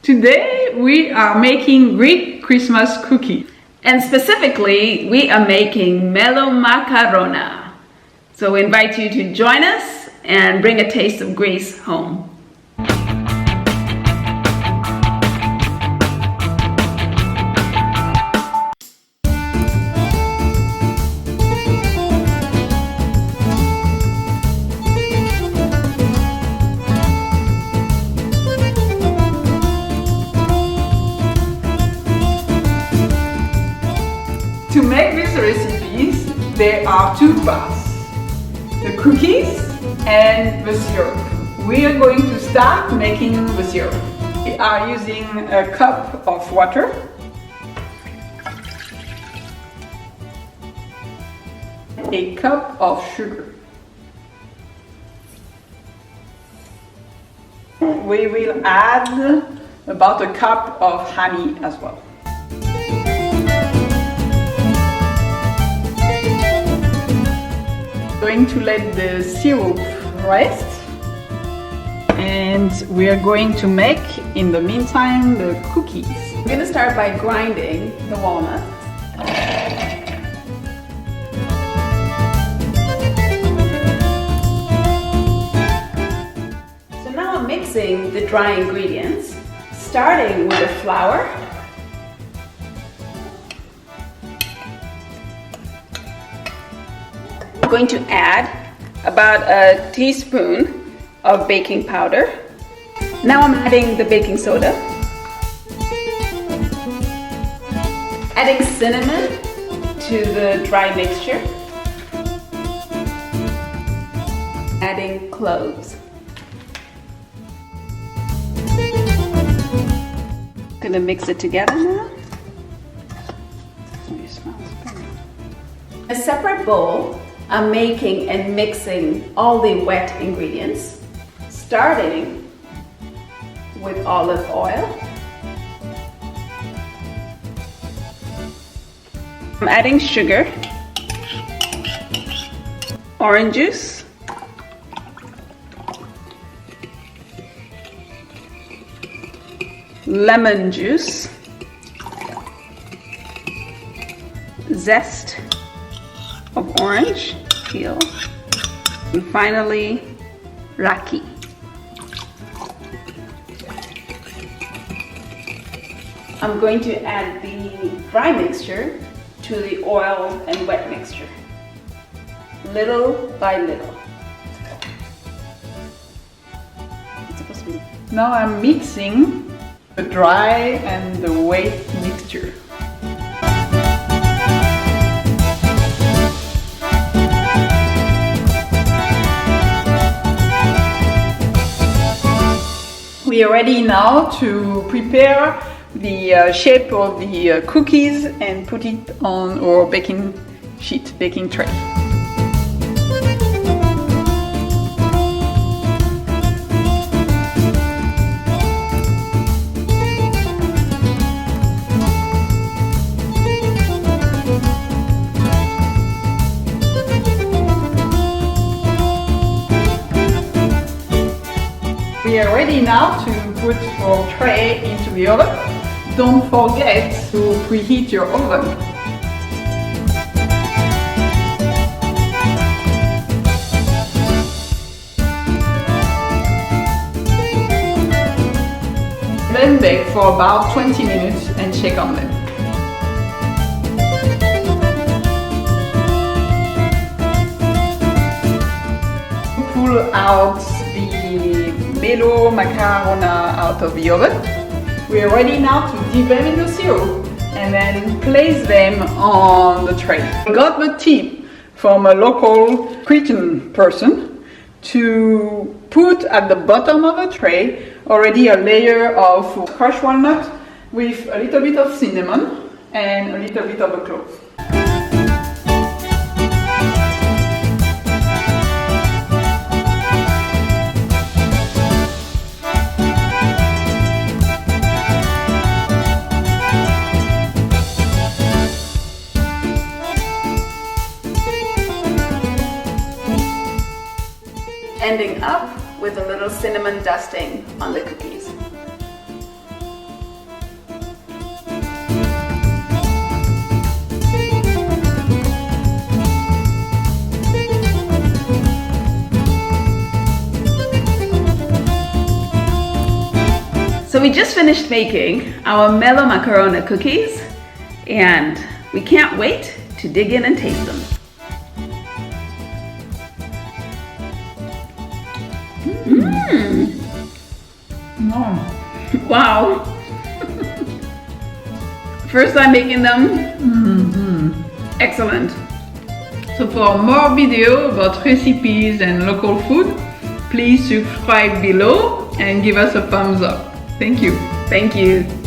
Today we are making Greek Christmas cookie. And specifically, we are making Melomakarona. So we invite you to join us and bring a taste of Greece home. To make these recipes, there are two parts, the cookies and the syrup. We are going to start making the syrup. We are using a cup of water, a cup of sugar. We will add about a cup of honey as well. Going to let the syrup rest, and we are going to make in the meantime the cookies. We're going to start by grinding the walnuts. So now I'm mixing the dry ingredients, starting with the flour. I'm going to add about a teaspoon of baking powder. Now I'm adding the baking soda. Adding cinnamon to the dry mixture. Adding cloves. Gonna mix it together now. A separate bowl, I'm making and mixing all the wet ingredients, starting with olive oil. I'm adding sugar, orange juice, lemon juice, zest of orange peel, and finally raki. I'm going to add the dry mixture to the oil and wet mixture, little by little. Now I'm mixing the dry and the wet mixture. We are ready now to prepare the shape of the cookies and put it on our baking sheet, baking tray. We are ready now to put our tray into the oven. Don't forget to preheat your oven. Then bake for about 20 minutes and check on them. Pull out the Melomakarona out of the oven. We are ready now to dip them in the syrup and then place them on the tray. I got the tip from a local Cretan person to put at the bottom of the tray already a layer of crushed walnut with a little bit of cinnamon and a little bit of a clove. Ending up with a little cinnamon dusting on the cookies. So we just finished making our Melomakarona cookies, and we can't wait to dig in and taste them. Wow. First time making them. Excellent. So for more videos about recipes and local food, please subscribe below and give us a thumbs up. Thank you. Thank you.